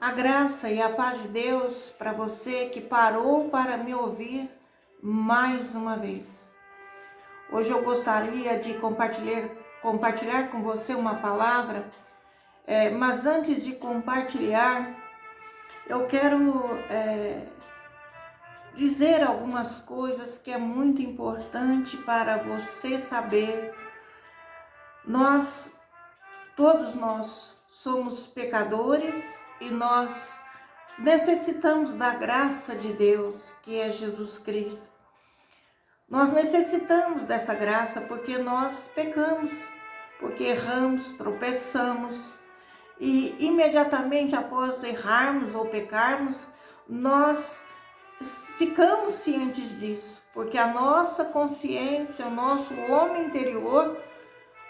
A graça e a paz de Deus para você que parou para me ouvir mais uma vez. Hoje eu gostaria de compartilhar com você uma palavra, mas antes de compartilhar, eu quero dizer algumas coisas que é muito importante para você saber. Todos nós somos pecadores e nós necessitamos da graça de Deus, que é Jesus Cristo. Nós necessitamos dessa graça porque nós pecamos, porque erramos, tropeçamos e imediatamente após errarmos ou pecarmos, nós ficamos cientes disso, porque a nossa consciência, o nosso homem interior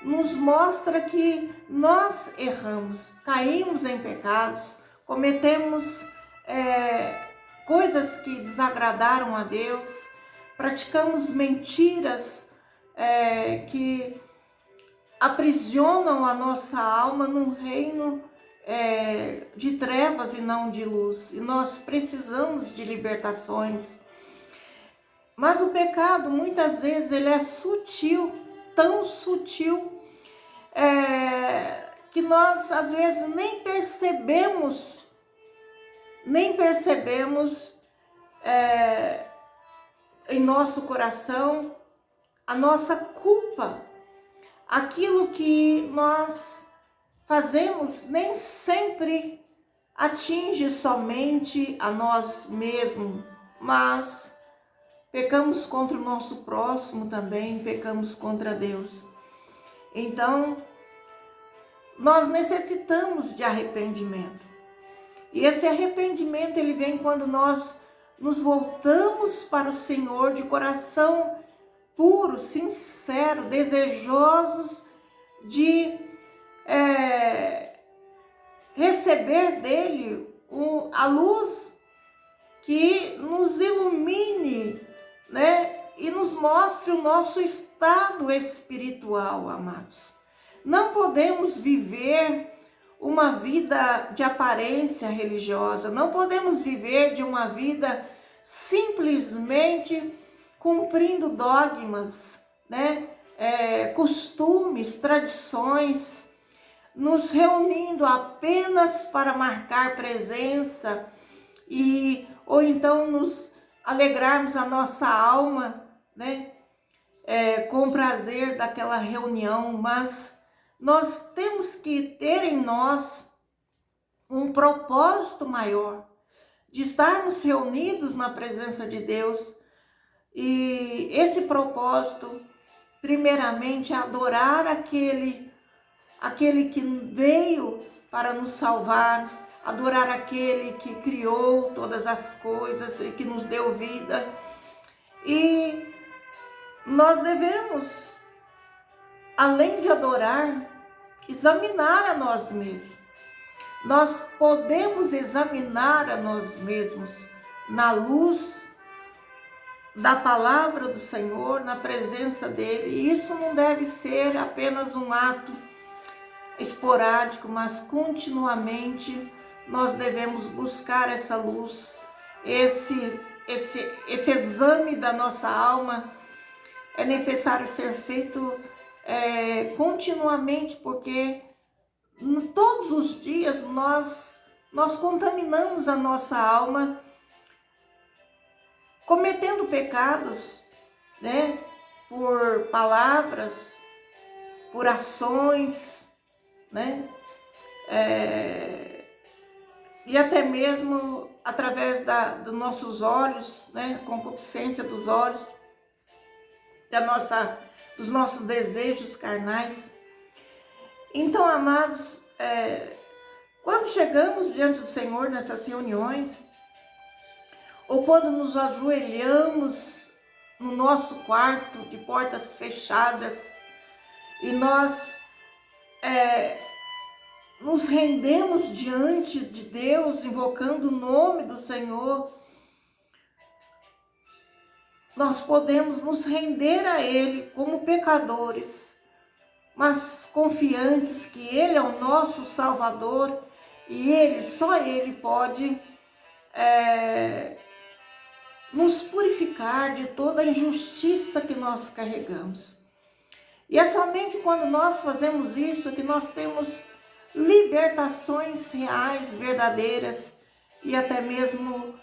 nos mostra que nós erramos, caímos em pecados, cometemos coisas que desagradaram a Deus, praticamos mentiras que aprisionam a nossa alma num reino de trevas e não de luz. E nós precisamos de libertações. Mas o pecado, muitas vezes, ele é sutil, tão sutil, que nós, às vezes, nem percebemos em nosso coração a nossa culpa. Aquilo que nós fazemos nem sempre atinge somente a nós mesmos, mas pecamos contra o nosso próximo também, pecamos contra Deus. Então, nós necessitamos de arrependimento. E esse arrependimento, ele vem quando nós nos voltamos para o Senhor de coração puro, sincero, desejosos de receber dele a luz que nos ilumine, né? E nos mostre o nosso estado espiritual, amados. Não podemos viver uma vida de aparência religiosa, não podemos viver de uma vida simplesmente cumprindo dogmas, né? Costumes, tradições, nos reunindo apenas para marcar presença ou então nos alegrarmos a nossa alma, né? Com o prazer daquela reunião, mas nós temos que ter em nós um propósito maior, de estarmos reunidos na presença de Deus. E esse propósito, primeiramente, é adorar aquele que veio para nos salvar, adorar aquele que criou todas as coisas e que nos deu vida. E nós devemos, além de adorar, examinar a nós mesmos. Nós podemos examinar a nós mesmos na luz da palavra do Senhor, na presença dele. E isso não deve ser apenas um ato esporádico, mas continuamente nós devemos buscar essa luz, esse exame da nossa alma. É necessário ser feito continuamente, porque todos os dias nós contaminamos a nossa alma cometendo pecados, né? Por palavras, por ações, né? E até mesmo através dos nossos olhos, né? Concupiscência dos olhos, dos nossos desejos carnais. Então, amados, quando chegamos diante do Senhor nessas reuniões, ou quando nos ajoelhamos no nosso quarto de portas fechadas e nós nos rendemos diante de Deus, invocando o nome do Senhor, nós podemos nos render a Ele como pecadores, mas confiantes que Ele é o nosso Salvador E só Ele pode nos purificar de toda a injustiça que nós carregamos. E é somente quando nós fazemos isso que nós temos libertações reais, verdadeiras e até mesmo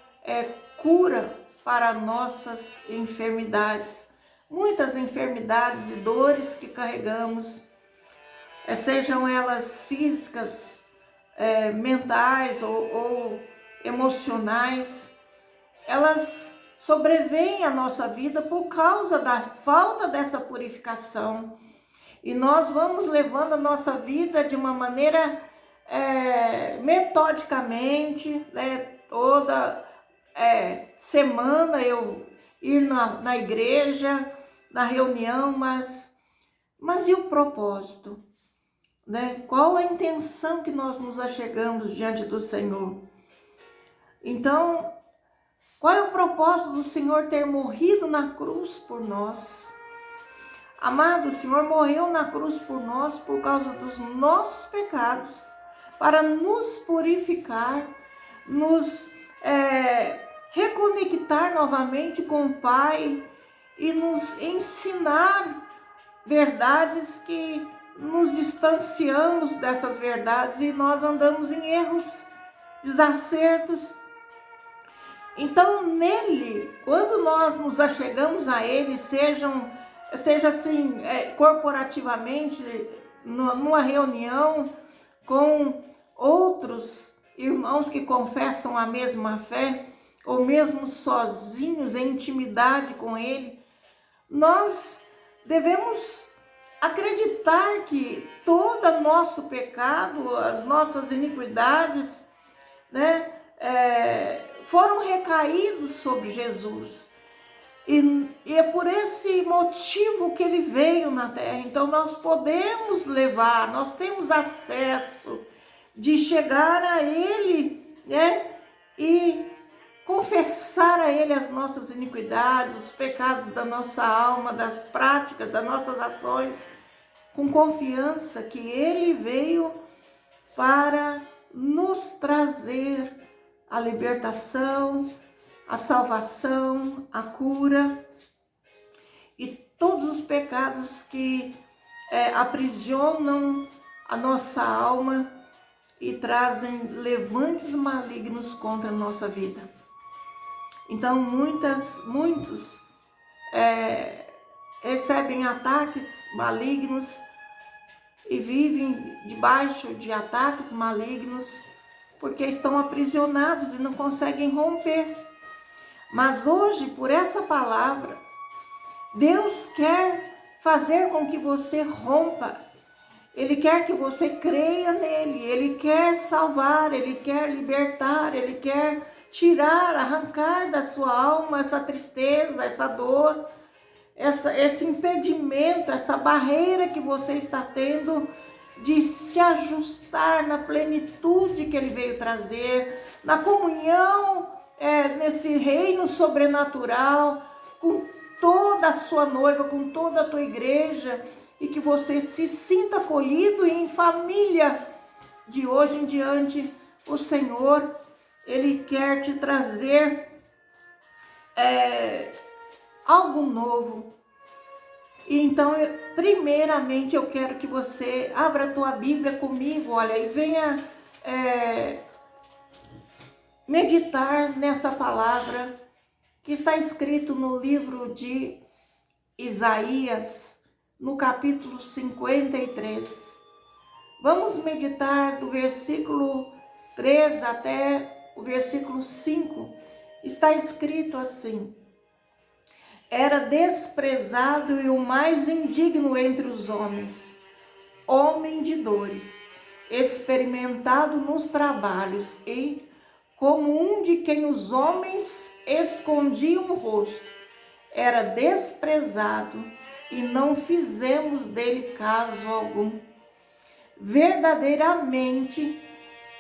cura para nossas enfermidades. Muitas enfermidades e dores que carregamos, sejam elas físicas, mentais ou emocionais, elas sobrevêm à nossa vida por causa da falta dessa purificação. E nós vamos levando a nossa vida de uma maneira metodicamente, toda semana eu ir na igreja, na reunião, mas e o propósito? Qual a intenção que nós nos achegamos diante do Senhor? Então, qual é o propósito do Senhor ter morrido na cruz por nós? Amado, o Senhor morreu na cruz por nós por causa dos nossos pecados, para nos purificar, nos reconectar novamente com o Pai e nos ensinar verdades que nos distanciamos dessas verdades e nós andamos em erros, desacertos. Então, nele, quando nós nos achegamos a Ele, seja assim, corporativamente, numa reunião com outros irmãos que confessam a mesma fé, ou mesmo sozinhos, em intimidade com Ele, nós devemos acreditar que todo nosso pecado, as nossas iniquidades, foram recaídos sobre Jesus. E é por esse motivo que Ele veio na terra. Então nós podemos levar, nós temos acesso de chegar a Ele, e confessar a Ele as nossas iniquidades, os pecados da nossa alma, das práticas, das nossas ações, com confiança que Ele veio para nos trazer a libertação, a salvação, a cura e todos os pecados que aprisionam a nossa alma e trazem levantes malignos contra a nossa vida. Então muitos recebem ataques malignos e vivem debaixo de ataques malignos porque estão aprisionados e não conseguem romper. Mas hoje, por essa palavra, Deus quer fazer com que você rompa. Ele quer que você creia nele, Ele quer salvar, Ele quer libertar, Ele quer tirar, arrancar da sua alma essa tristeza, essa dor, esse impedimento, essa barreira que você está tendo de se ajustar na plenitude que Ele veio trazer, na comunhão, nesse reino sobrenatural, com toda a sua noiva, com toda a tua igreja, e que você se sinta acolhido e em família. De hoje em diante, o Senhor, Ele quer te trazer algo novo. E então, primeiramente, eu quero que você abra a tua Bíblia comigo, olha, e venha meditar nessa palavra que está escrito no livro de Isaías, no capítulo 53. Vamos meditar do versículo 3 até o versículo 5. Está escrito assim: era desprezado e o mais indigno entre os homens, homem de dores, experimentado nos trabalhos e como um de quem os homens escondiam o rosto. Era desprezado e não fizemos dele caso algum. Verdadeiramente,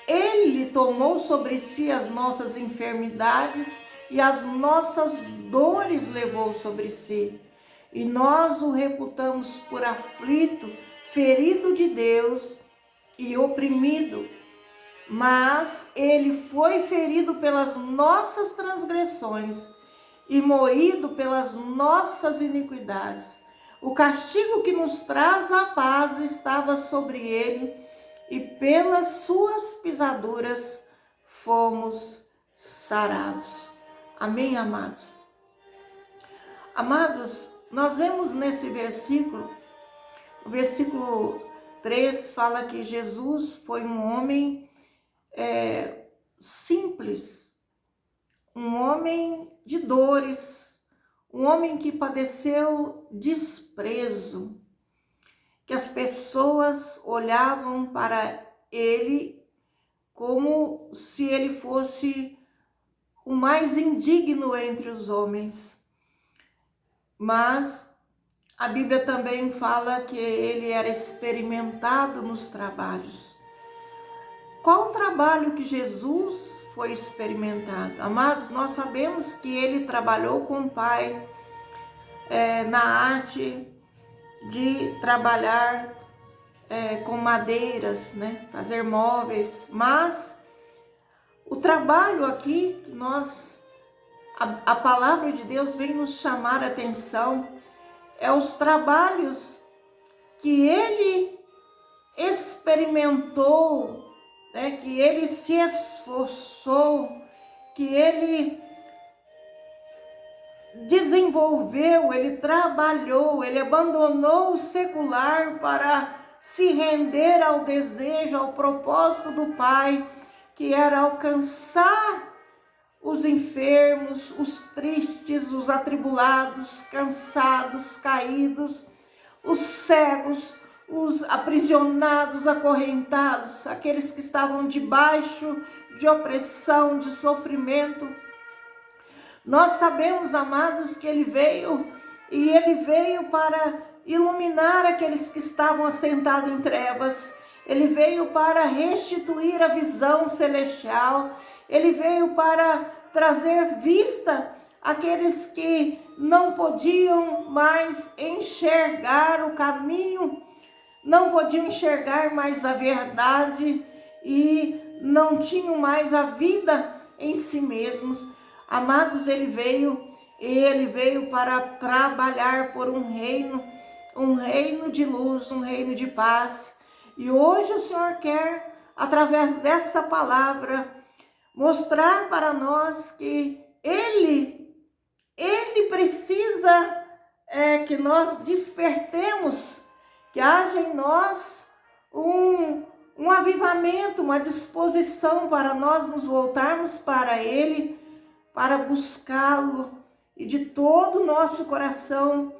Ele tomou sobre si as nossas enfermidades e as nossas dores levou sobre si. E nós o reputamos por aflito, ferido de Deus e oprimido. mas ele foi ferido pelas nossas transgressões e moído pelas nossas iniquidades. O castigo que nos traz a paz estava sobre ele, e pelas suas pisaduras fomos sarados. Amém, amados? Amados, nós vemos nesse versículo, o versículo 3 fala que Jesus foi um homem simples, um homem de dores, um homem que padeceu desprezo, que as pessoas olhavam para ele como se ele fosse o mais indigno entre os homens. Mas a Bíblia também fala que ele era experimentado nos trabalhos. Qual o trabalho que Jesus foi experimentado? Amados, nós sabemos que ele trabalhou com o Pai na arte de trabalhar com madeiras, né? Fazer móveis. Mas o trabalho aqui, a palavra de Deus vem nos chamar a atenção, os trabalhos que ele experimentou, né, que ele se esforçou, que ele desenvolveu, ele trabalhou, ele abandonou o secular para se render ao desejo, ao propósito do Pai, que era alcançar os enfermos, os tristes, os atribulados, cansados, caídos, os cegos, os aprisionados, acorrentados, aqueles que estavam debaixo de opressão, de sofrimento. Nós sabemos, amados, que ele veio para iluminar aqueles que estavam assentados em trevas. Ele veio para restituir a visão celestial. Ele veio para trazer vista àqueles que não podiam mais enxergar o caminho, não podiam enxergar mais a verdade e não tinham mais a vida em si mesmos. Amados, ele veio para trabalhar por um reino de luz, um reino de paz. E hoje o Senhor quer, através dessa palavra, mostrar para nós que Ele precisa que nós despertemos, que haja em nós um avivamento, uma disposição para nós nos voltarmos para Ele, para buscá-lo e de todo o nosso coração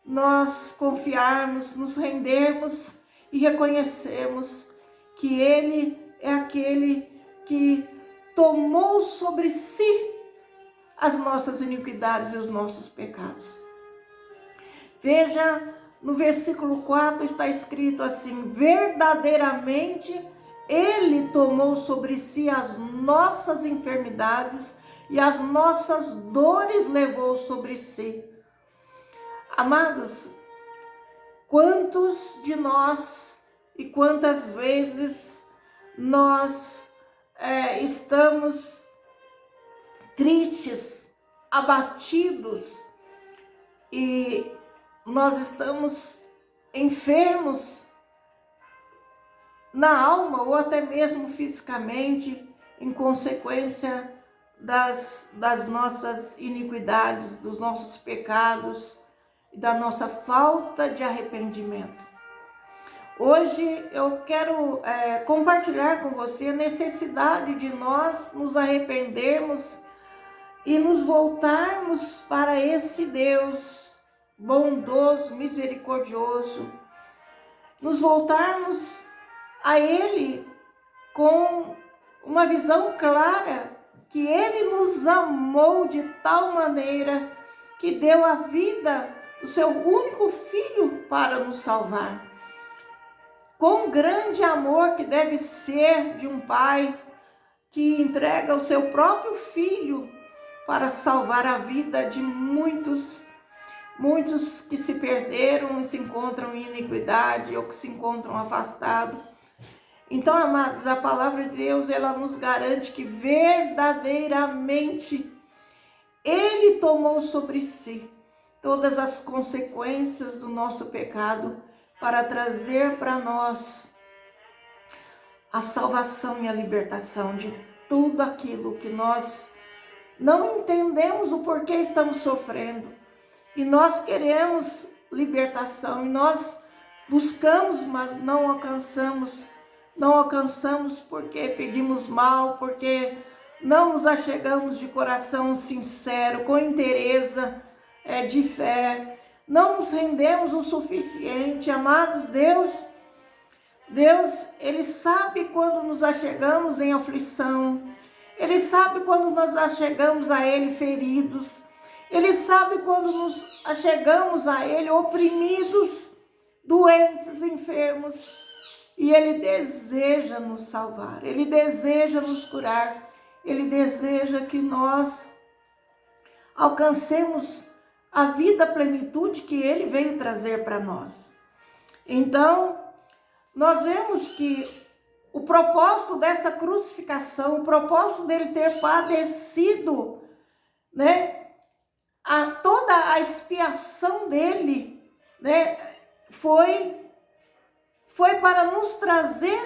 nós confiarmos, nos rendermos e reconhecermos que Ele é aquele que tomou sobre si as nossas iniquidades e os nossos pecados. Veja, no versículo 4 está escrito assim: verdadeiramente Ele tomou sobre si as nossas enfermidades e as nossas dores levou sobre si. Amados, quantos de nós e quantas vezes nós estamos tristes, abatidos e nós estamos enfermos na alma ou até mesmo fisicamente em consequência das nossas iniquidades, dos nossos pecados e da nossa falta de arrependimento. Hoje eu quero compartilhar com você a necessidade de nós nos arrependermos e nos voltarmos para esse Deus bondoso, misericordioso, nos voltarmos a Ele com uma visão clara que Ele nos amou de tal maneira que deu a vida do seu único Filho para nos salvar. Quão grande amor que deve ser de um pai que entrega o seu próprio filho para salvar a vida de muitos que se perderam e se encontram em iniquidade ou que se encontram afastados. Então, amados, a palavra de Deus, ela nos garante que verdadeiramente Ele tomou sobre si todas as consequências do nosso pecado para trazer para nós a salvação e a libertação de tudo aquilo que nós não entendemos o porquê estamos sofrendo. E nós queremos libertação, e nós buscamos, mas não alcançamos. Não alcançamos porque pedimos mal, porque não nos achegamos de coração sincero, com inteireza de fé. Não nos rendemos o suficiente. Amados, Deus, Ele sabe quando nos achegamos em aflição. Ele sabe quando nós achegamos a Ele feridos. Ele sabe quando nos achegamos a Ele oprimidos, doentes, enfermos. E Ele deseja nos salvar. Ele deseja nos curar. Ele deseja que nós alcancemos a vida, a plenitude que Ele veio trazer para nós. Então, nós vemos que o propósito dessa crucificação, o propósito dele ter padecido, toda a expiação dele, foi para nos trazer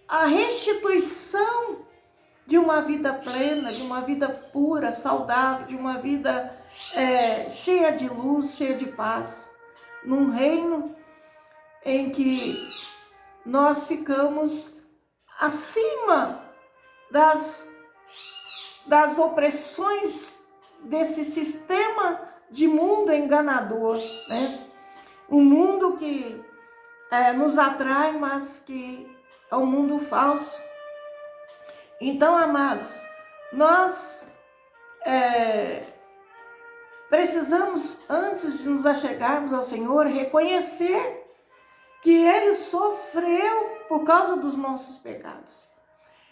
a restituição de uma vida plena, de uma vida pura, saudável, de uma vida cheia de luz, cheia de paz, num reino em que nós ficamos acima das opressões desse sistema de mundo enganador, um mundo que nos atrai, mas que é um mundo falso. Então, amados, nós precisamos, antes de nos achegarmos ao Senhor, reconhecer que Ele sofreu por causa dos nossos pecados.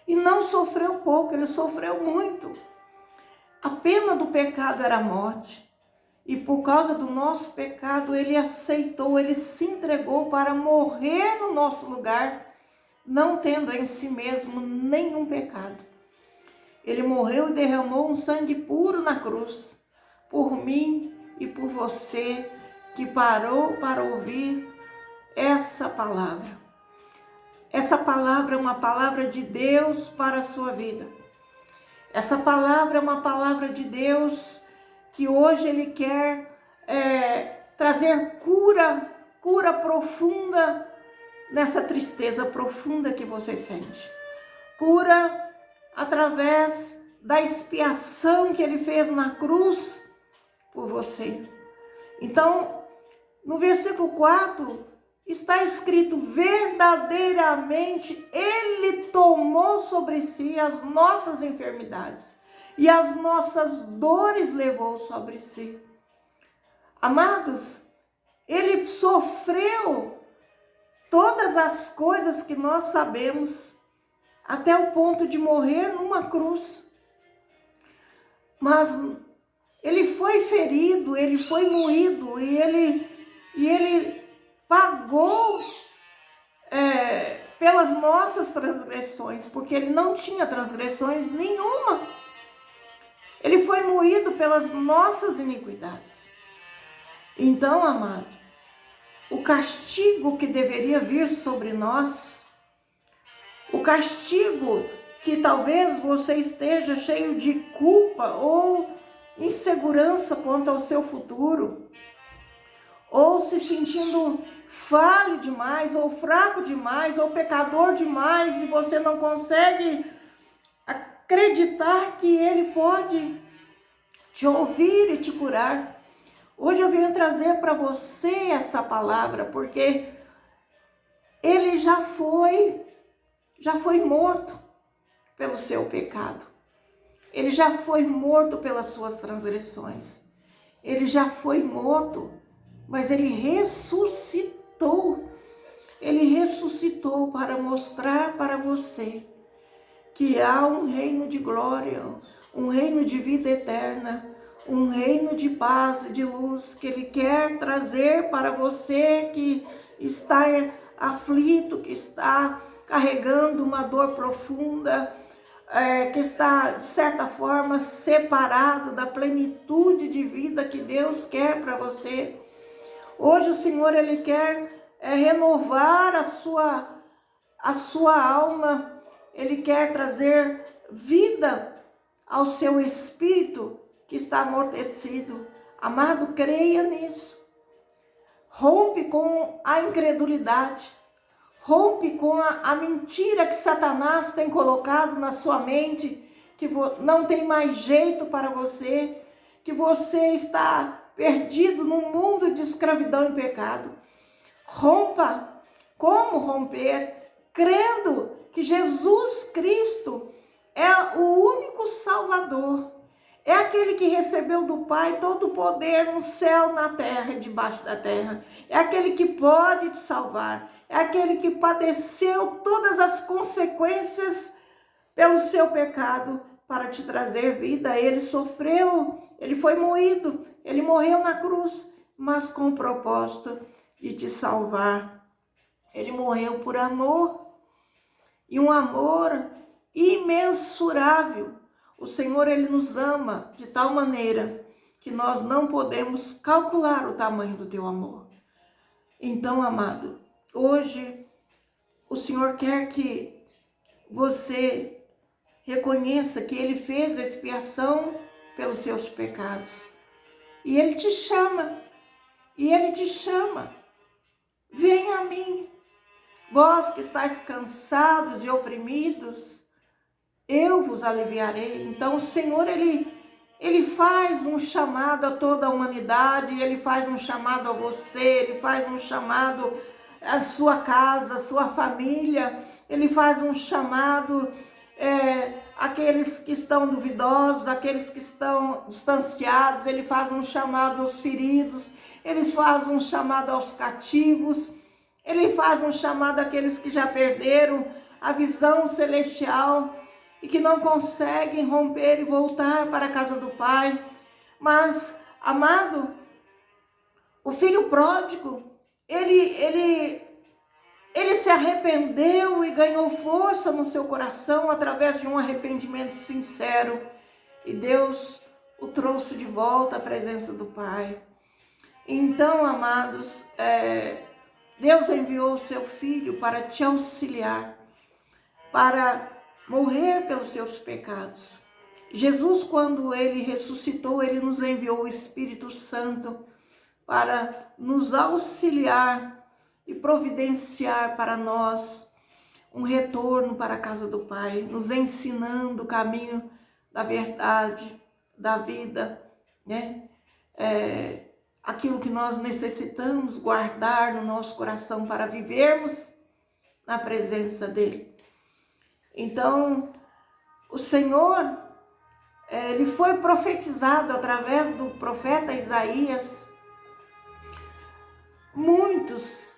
E não sofreu pouco, Ele sofreu muito. A pena do pecado era a morte. E por causa do nosso pecado, Ele aceitou, Ele se entregou para morrer no nosso lugar, não tendo em si mesmo nenhum pecado. Ele morreu e derramou um sangue puro na cruz, por mim e por você, que parou para ouvir essa palavra. Essa palavra é uma palavra de Deus para a sua vida. Essa palavra é uma palavra de Deus que hoje Ele quer trazer cura profunda nessa tristeza profunda que você sente. Cura através da expiação que Ele fez na cruz por você. Então, no versículo 4, está escrito: verdadeiramente Ele tomou sobre si as nossas enfermidades e as nossas dores levou sobre si. Amados, Ele sofreu todas as coisas que nós sabemos, até o ponto de morrer numa cruz. Mas Ele foi ferido, Ele foi moído e Ele pagou pelas nossas transgressões, porque Ele não tinha transgressões nenhuma. Ele foi moído pelas nossas iniquidades. Então, amado, o castigo que deveria vir sobre nós, o castigo que talvez você esteja cheio de culpa ou insegurança quanto ao seu futuro, ou se sentindo falho demais, ou fraco demais, ou pecador demais, e você não consegue acreditar que Ele pode te ouvir e te curar. Hoje eu venho trazer para você essa palavra, porque Ele já foi morto pelo seu pecado. Ele já foi morto pelas suas transgressões. Ele já foi morto, mas Ele ressuscitou. Ele ressuscitou para mostrar para você que há um reino de glória, um reino de vida eterna, um reino de paz e de luz que Ele quer trazer para você que está aflito, que está carregando uma dor profunda, que está, de certa forma, separado da plenitude de vida que Deus quer para você. Hoje o Senhor, Ele quer renovar a sua alma, Ele quer trazer vida ao seu espírito que está amortecido. Amado, creia nisso. Rompe com a incredulidade. Rompe com a mentira que Satanás tem colocado na sua mente, que não tem mais jeito para você, que você está perdido num mundo de escravidão e pecado. Rompa. Como romper? Crendo que Jesus Cristo é o único Salvador. É aquele que recebeu do Pai todo o poder no céu, na terra e debaixo da terra. É aquele que pode te salvar. É aquele que padeceu todas as consequências pelo seu pecado para te trazer vida. Ele sofreu, ele foi moído, ele morreu na cruz, mas com o propósito de te salvar. Ele morreu por amor, e um amor imensurável. O Senhor, Ele nos ama de tal maneira que nós não podemos calcular o tamanho do teu amor. Então, amado, hoje o Senhor quer que você reconheça que Ele fez expiação pelos seus pecados. E Ele te chama, venha a mim. Vós que estáis cansados e oprimidos, eu vos aliviarei. Então o Senhor, Ele faz um chamado a toda a humanidade, Ele faz um chamado a você, Ele faz um chamado à sua casa, à sua família, Ele faz um chamado àqueles que estão duvidosos, àqueles que estão distanciados, Ele faz um chamado aos feridos, Ele faz um chamado aos cativos, Ele faz um chamado àqueles que já perderam a visão celestial e que não conseguem romper e voltar para a casa do Pai. Mas, amado, o filho pródigo, ele se arrependeu e ganhou força no seu coração através de um arrependimento sincero. E Deus o trouxe de volta à presença do Pai. Então, amados, Deus enviou o seu Filho para te auxiliar, para morrer pelos seus pecados. Jesus, quando Ele ressuscitou, Ele nos enviou o Espírito Santo para nos auxiliar e providenciar para nós um retorno para a casa do Pai, nos ensinando o caminho da verdade, da vida, né? Aquilo que nós necessitamos guardar no nosso coração para vivermos na presença dEle. Então, o Senhor, Ele foi profetizado através do profeta Isaías muitos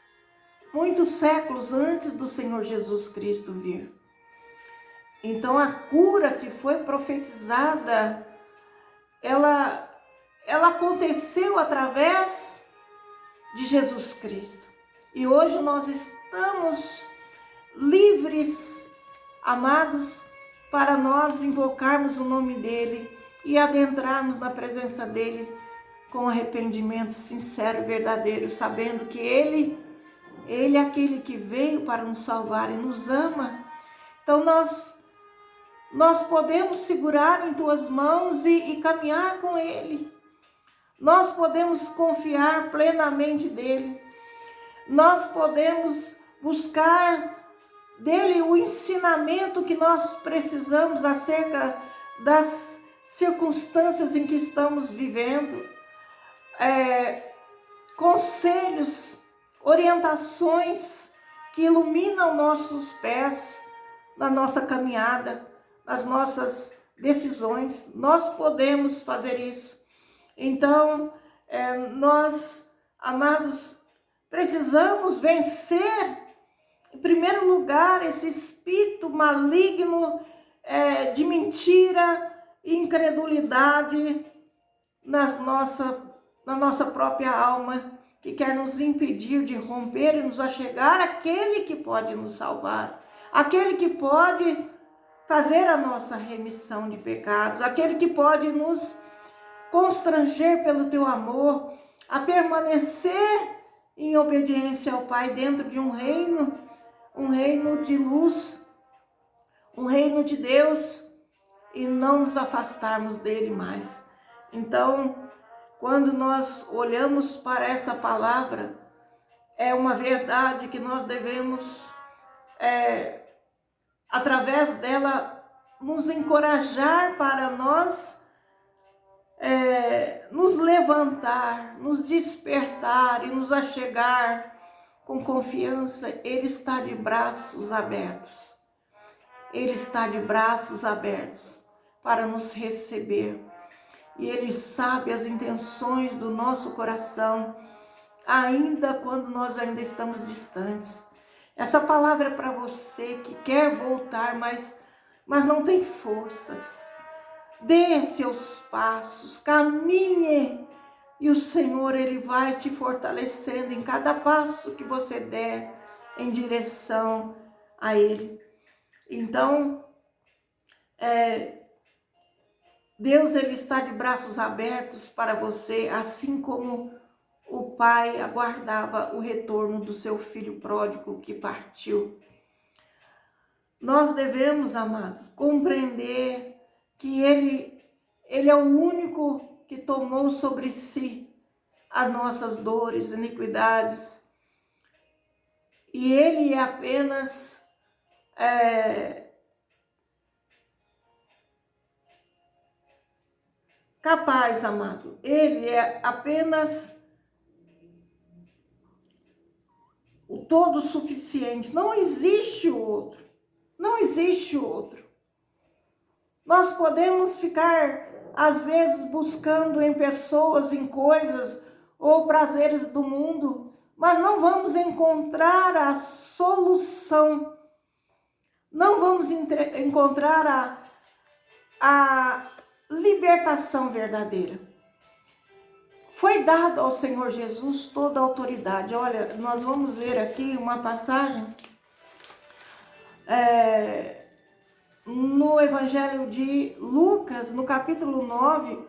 séculos antes do Senhor Jesus Cristo vir. Então, a cura que foi profetizada, ela aconteceu através de Jesus Cristo. E hoje nós estamos livres, amados, para nós invocarmos o nome dEle e adentrarmos na presença dEle com arrependimento sincero e verdadeiro, sabendo que Ele é aquele que veio para nos salvar e nos ama. Então nós podemos segurar em tuas mãos e caminhar com Ele. Nós podemos confiar plenamente dEle. Nós podemos buscar dEle o ensinamento que nós precisamos acerca das circunstâncias em que estamos vivendo. Conselhos, orientações que iluminam nossos pés na nossa caminhada, nas nossas decisões. Nós podemos fazer isso. Então, nós, amados, precisamos vencer, em primeiro lugar, esse espírito maligno de mentira e incredulidade na nossa própria alma, que quer nos impedir de romper e nos achegar àquele que pode nos salvar, aquele que pode fazer a nossa remissão de pecados, aquele que pode nos constranger pelo teu amor a permanecer em obediência ao Pai dentro de um reino de luz, um reino de Deus, e não nos afastarmos dele mais. Então, quando nós olhamos para essa palavra, é uma verdade que nós devemos, através dela, nos encorajar para nós nos levantar, nos despertar e nos achegar com confiança. Ele está de braços abertos. Ele está de braços abertos para nos receber. E Ele sabe as intenções do nosso coração, ainda quando nós ainda estamos distantes. Essa palavra é para você que quer voltar, mas não tem forças. Dê seus passos, caminhe, e o Senhor, Ele vai te fortalecendo em cada passo que você der em direção a Ele. Então, Deus, Ele está de braços abertos para você, assim como o Pai aguardava o retorno do seu filho pródigo que partiu. Nós devemos, amados, compreender que Ele é o único que tomou sobre si as nossas dores, iniquidades. E Ele é apenas capaz, amado. Ele é apenas o todo suficiente. Não existe outro. Não existe outro. Nós podemos ficar, às vezes, buscando em pessoas, em coisas ou prazeres do mundo, mas não vamos encontrar a solução. Não vamos encontrar a libertação verdadeira. Foi dado ao Senhor Jesus toda a autoridade. Olha, nós vamos ler aqui uma passagem no Evangelho de Lucas, no capítulo 9,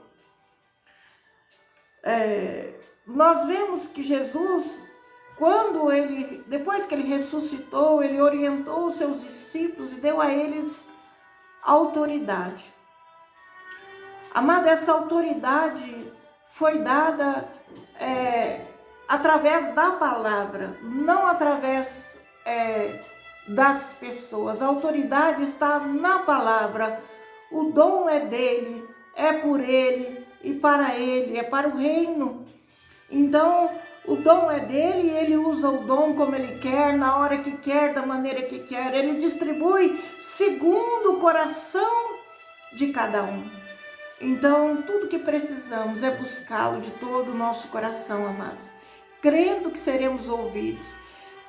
nós vemos que Jesus, depois que Ele ressuscitou, Ele orientou os seus discípulos e deu a eles autoridade. Amada, essa autoridade foi dada através da palavra, não através das pessoas. A autoridade está na palavra. O dom é dele, é por ele e para ele, é para o reino. Então, o dom é dele e ele usa o dom como ele quer, na hora que quer, da maneira que quer. Ele distribui segundo o coração de cada um. Então, tudo que precisamos é buscá-lo de todo o nosso coração, amados, crendo que seremos ouvidos,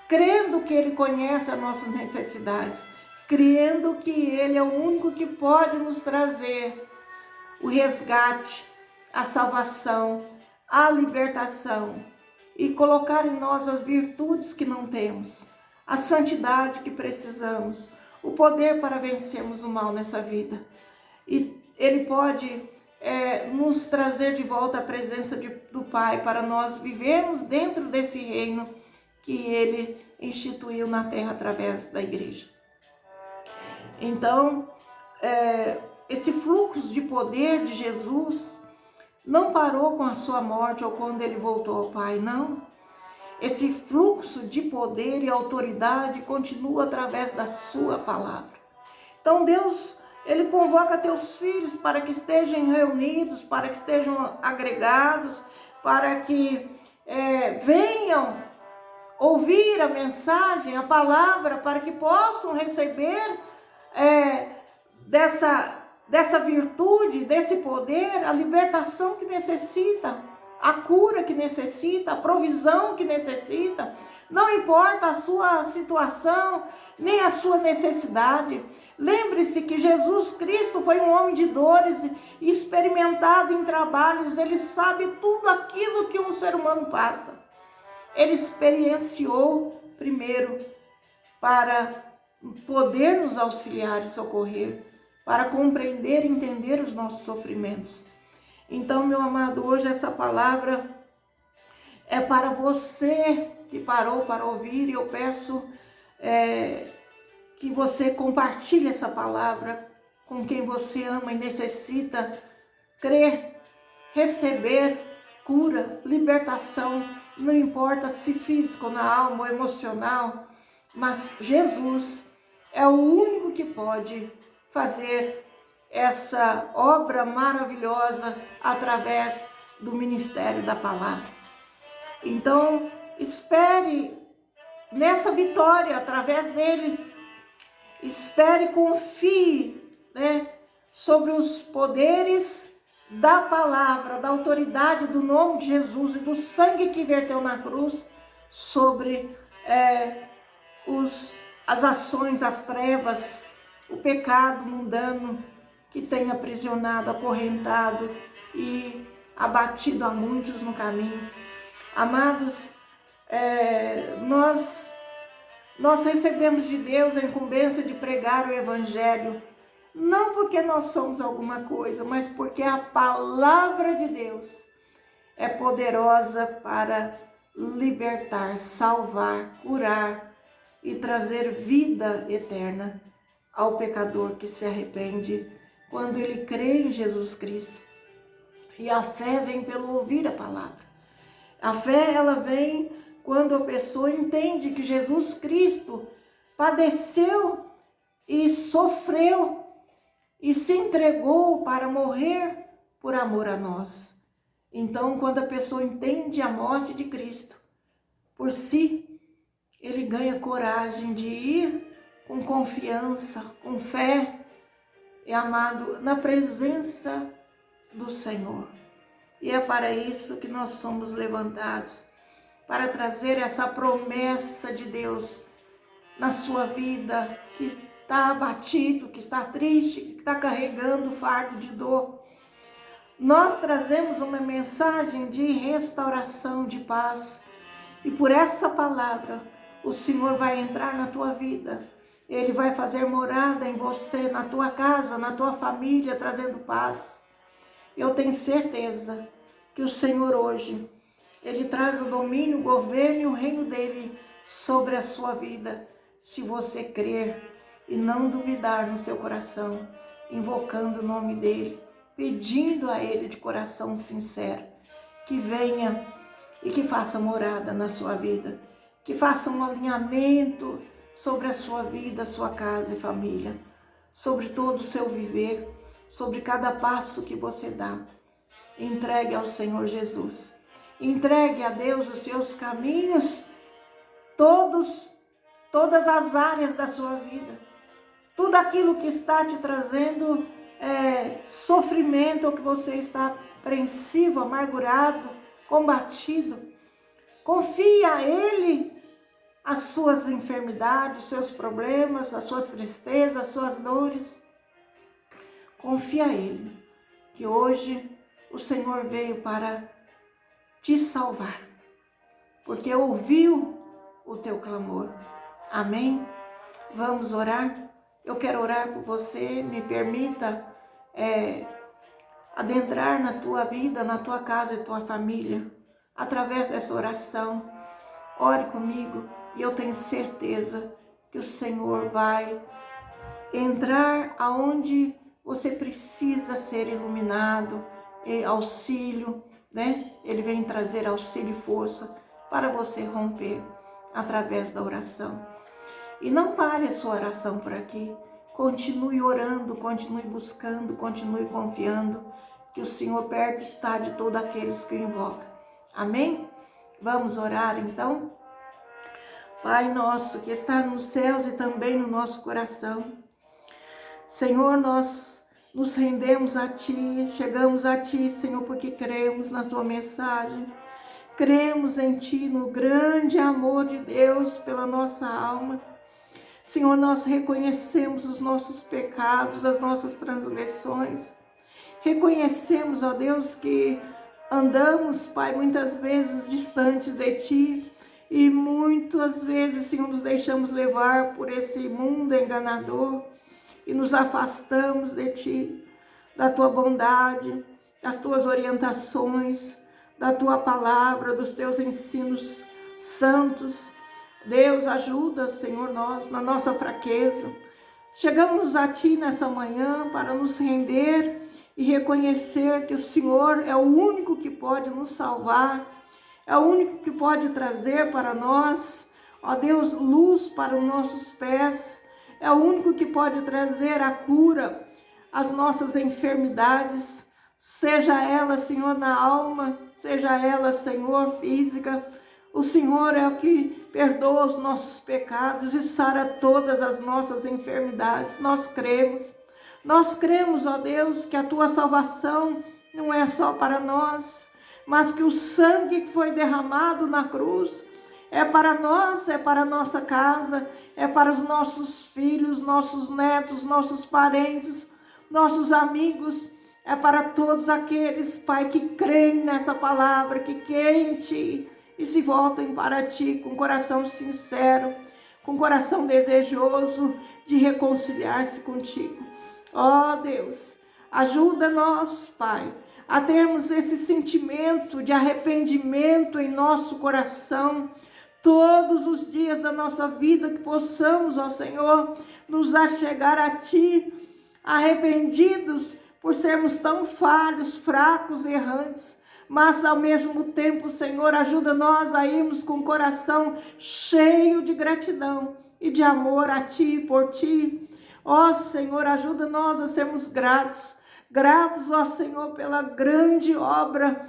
crendo que Ele conhece as nossas necessidades, crendo que Ele é o único que pode nos trazer o resgate, a salvação, a libertação e colocar em nós as virtudes que não temos, a santidade que precisamos, o poder para vencermos o mal nessa vida. E Ele pode nos trazer de volta a presença do Pai para nós vivermos dentro desse reino que Ele instituiu na terra através da igreja. Então, esse fluxo de poder de Jesus não parou com a sua morte ou quando Ele voltou ao Pai, não. Esse fluxo de poder e autoridade continua através da sua palavra. Então, Deus, Ele convoca teus filhos para que estejam reunidos, para que estejam agregados, para que venham ouvir a mensagem, a palavra, para que possam receber dessa virtude, desse poder, a libertação que necessita, a cura que necessita, a provisão que necessita. Não importa a sua situação, nem a sua necessidade. Lembre-se que Jesus Cristo foi um homem de dores, experimentado em trabalhos. Ele sabe tudo aquilo que um ser humano passa. Ele experienciou primeiro para poder nos auxiliar e socorrer, para compreender e entender os nossos sofrimentos. Então, meu amado, hoje essa palavra é para você que parou para ouvir, e eu peço que você compartilhe essa palavra com quem você ama e necessita crer, receber cura, libertação, não importa se físico, na alma ou emocional, mas Jesus é o único que pode fazer essa obra maravilhosa através do ministério da palavra. Então, espere nessa vitória através dele. Espere, confie, sobre os poderes da palavra, da autoridade do nome de Jesus e do sangue que verteu na cruz sobre as ações, as trevas, o pecado mundano que tem aprisionado, acorrentado e abatido a muitos no caminho. Amados, nós recebemos de Deus a incumbência de pregar o Evangelho, não porque nós somos alguma coisa, mas porque a palavra de Deus é poderosa para libertar, salvar, curar e trazer vida eterna ao pecador que se arrepende quando ele crê em Jesus Cristo. E a fé vem pelo ouvir a palavra. A fé, ela vem quando a pessoa entende que Jesus Cristo padeceu e sofreu e se entregou para morrer por amor a nós. Então, quando a pessoa entende a morte de Cristo por si, ele ganha coragem de ir com confiança, com fé, amado, na presença do Senhor. E é para isso que nós somos levantados, para trazer essa promessa de Deus na sua vida, que está abatido, que está triste, que está carregando o fardo de dor. Nós trazemos uma mensagem de restauração, de paz. E por essa palavra, o Senhor vai entrar na tua vida. Ele vai fazer morada em você, na tua casa, na tua família, trazendo paz. Eu tenho certeza que o Senhor hoje, Ele traz o domínio, o governo e o reino dEle sobre a sua vida. Se você crer e não duvidar no seu coração, invocando o nome dEle, pedindo a Ele de coração sincero, que venha e que faça morada na sua vida, que faça um alinhamento sobre a sua vida, sua casa e família, sobre todo o seu viver, sobre cada passo que você dá. Entregue ao Senhor Jesus. Entregue a Deus os seus caminhos, todas as áreas da sua vida. Tudo aquilo que está te trazendo sofrimento, ou que você está apreensivo, amargurado, combatido. Confie a Ele as suas enfermidades, os seus problemas, as suas tristezas, as suas dores. Confie a Ele, que hoje o Senhor veio para te salvar, porque ouviu o teu clamor. Amém? Vamos orar? Eu quero orar por você. Me permita adentrar na tua vida, na tua casa e tua família, através dessa oração. Ore comigo e eu tenho certeza que o Senhor vai entrar aonde você precisa ser iluminado, auxílio, Ele vem trazer auxílio e força para você romper através da oração. E não pare a sua oração por aqui. Continue orando, continue buscando, continue confiando que o Senhor perto está de todos aqueles que o invocam. Amém? Vamos orar então? Pai nosso que está nos céus e também no nosso coração. Senhor, nós nos rendemos a Ti, chegamos a Ti, Senhor, porque cremos na Tua mensagem. Cremos em Ti, no grande amor de Deus pela nossa alma. Senhor, nós reconhecemos os nossos pecados, as nossas transgressões. Reconhecemos, ó Deus, que andamos, Pai, muitas vezes distantes de Ti. E muitas vezes, Senhor, nos deixamos levar por esse mundo enganador e nos afastamos de Ti, da Tua bondade, das Tuas orientações, da Tua palavra, dos Teus ensinos santos. Deus, ajuda, Senhor, nós na nossa fraqueza. Chegamos a Ti nessa manhã para nos render e reconhecer que o Senhor é o único que pode nos salvar, é o único que pode trazer para nós, ó Deus, luz para os nossos pés, é o único que pode trazer a cura às nossas enfermidades, seja ela, Senhor, na alma, seja ela, Senhor, física. O Senhor é o que perdoa os nossos pecados e sara todas as nossas enfermidades. Nós cremos, ó Deus, que a Tua salvação não é só para nós, mas que o sangue que foi derramado na cruz é para nós, é para a nossa casa, é para os nossos filhos, nossos netos, nossos parentes, nossos amigos, é para todos aqueles, Pai, que creem nessa palavra, que creem em Ti e se voltem para Ti com coração sincero, com coração desejoso de reconciliar-se contigo. Ó Deus, ajuda-nos, Pai, a termos esse sentimento de arrependimento em nosso coração, todos os dias da nossa vida, que possamos, ó Senhor, nos achegar a Ti, arrependidos por sermos tão falhos, fracos, errantes, mas ao mesmo tempo, Senhor, ajuda nós a irmos com o coração cheio de gratidão e de amor a Ti e por Ti. Ó Senhor, ajuda nós a sermos gratos, ó Senhor, pela grande obra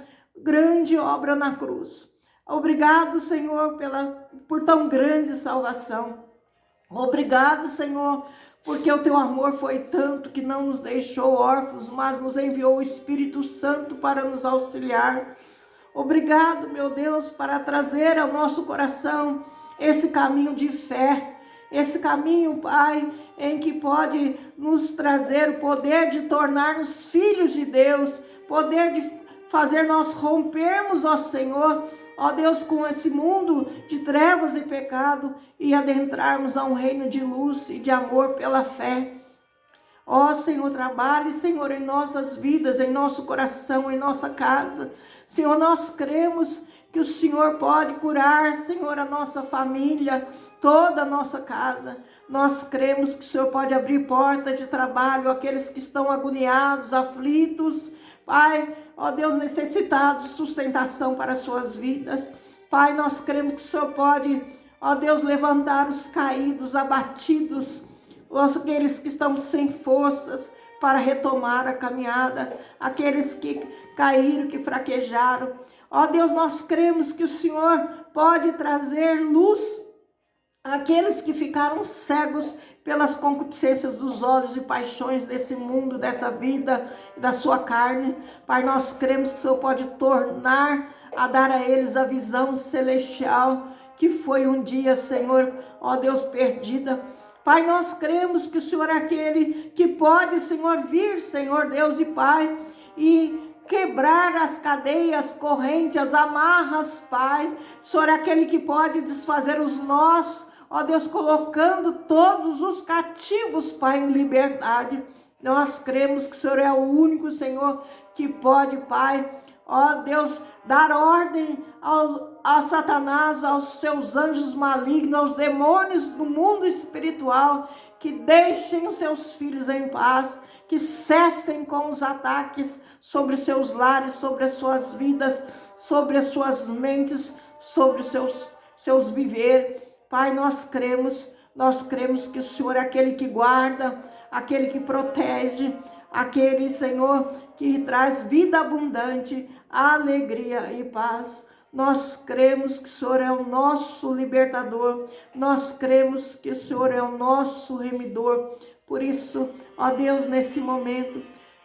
na cruz. Obrigado, Senhor, por tão grande salvação. Obrigado, Senhor, porque o Teu amor foi tanto que não nos deixou órfãos, mas nos enviou o Espírito Santo para nos auxiliar. Obrigado, meu Deus, para trazer ao nosso coração esse caminho de fé, esse caminho, Pai, em que pode nos trazer o poder de tornar-nos filhos de Deus, poder de fazer nós rompermos, ó Senhor, ó Deus, com esse mundo de trevas e pecado e adentrarmos a um reino de luz e de amor pela fé. Ó Senhor, trabalhe, Senhor, em nossas vidas, em nosso coração, em nossa casa. Senhor, nós cremos que o Senhor pode curar, Senhor, a nossa família, toda a nossa casa. Nós cremos que o Senhor pode abrir portas de trabalho àqueles que estão agoniados, aflitos, Pai, ó Deus, necessitados de sustentação para as suas vidas. Pai, nós cremos que o Senhor pode, ó Deus, levantar os caídos, abatidos, aqueles que estão sem forças para retomar a caminhada, aqueles que caíram, que fraquejaram. Ó Deus, nós cremos que o Senhor pode trazer luz àqueles que ficaram cegos pelas concupiscências dos olhos e paixões desse mundo, dessa vida, da sua carne. Pai, nós cremos que o Senhor pode tornar a dar a eles a visão celestial que foi um dia, Senhor, ó Deus, perdida. Pai, nós cremos que o Senhor é aquele que pode, Senhor, vir, Senhor Deus e Pai, e quebrar as cadeias, correntes, as amarras, Pai. O Senhor é aquele que pode desfazer os nós, ó Deus, colocando todos os cativos, Pai, em liberdade. Nós cremos que o Senhor é o único, Senhor, que pode, Pai, ó Deus, dar ordem a Satanás, aos seus anjos malignos, aos demônios do mundo espiritual, que deixem os seus filhos em paz, que cessem com os ataques sobre seus lares, sobre as suas vidas, sobre as suas mentes, sobre os seus viver. Pai, nós cremos que o Senhor é aquele que guarda, aquele que protege, aquele, Senhor, que traz vida abundante, alegria e paz. Nós cremos que o Senhor é o nosso libertador, nós cremos que o Senhor é o nosso remidor. Por isso, ó Deus, nesse momento,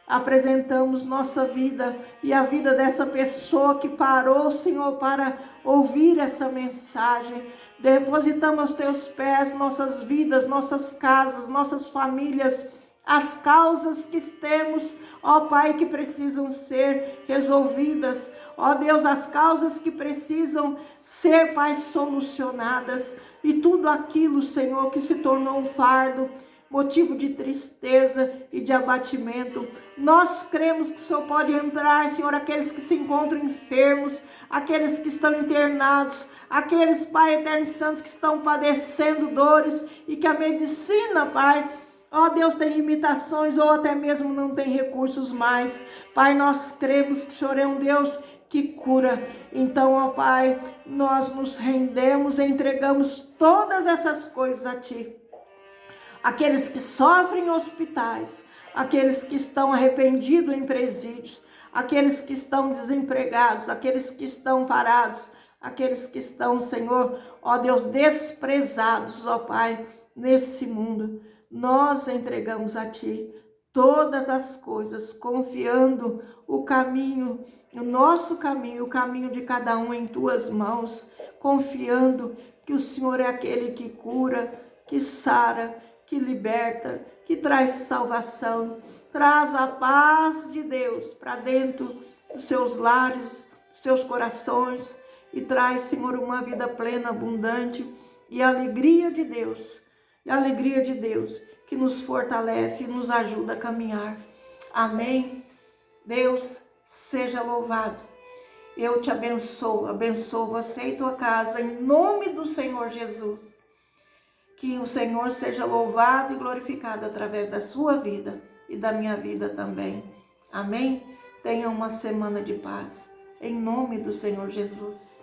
apresentamos nossa vida e a vida dessa pessoa que parou, Senhor, para ouvir essa mensagem. Depositamos aos Teus pés nossas vidas, nossas casas, nossas famílias, as causas que temos, ó Pai, que precisam ser resolvidas, ó Deus, as causas que precisam ser, Pai, solucionadas, e tudo aquilo, Senhor, que se tornou um fardo, motivo de tristeza e de abatimento. Nós cremos que o Senhor pode entrar, Senhor, aqueles que se encontram enfermos, aqueles que estão internados, aqueles, Pai Eterno e Santo, que estão padecendo dores e que a medicina, Pai, ó Deus, tem limitações ou até mesmo não tem recursos mais. Pai, nós cremos que o Senhor é um Deus que cura. Então, ó Pai, nós nos rendemos e entregamos todas essas coisas a Ti. Aqueles que sofrem em hospitais, aqueles que estão arrependidos em presídios, aqueles que estão desempregados, aqueles que estão parados, aqueles que estão, Senhor, ó Deus, desprezados, ó Pai, nesse mundo. Nós entregamos a Ti todas as coisas, confiando o caminho, o nosso caminho, o caminho de cada um em Tuas mãos, confiando que o Senhor é aquele que cura, que sara, que liberta, que traz salvação, traz a paz de Deus para dentro dos seus lares, dos seus corações, e traz, Senhor, uma vida plena, abundante, e a alegria de Deus, que nos fortalece e nos ajuda a caminhar. Amém? Deus seja louvado. Eu te abençoo você e tua casa, em nome do Senhor Jesus. Que o Senhor seja louvado e glorificado através da sua vida e da minha vida também. Amém? Tenha uma semana de paz, em nome do Senhor Jesus.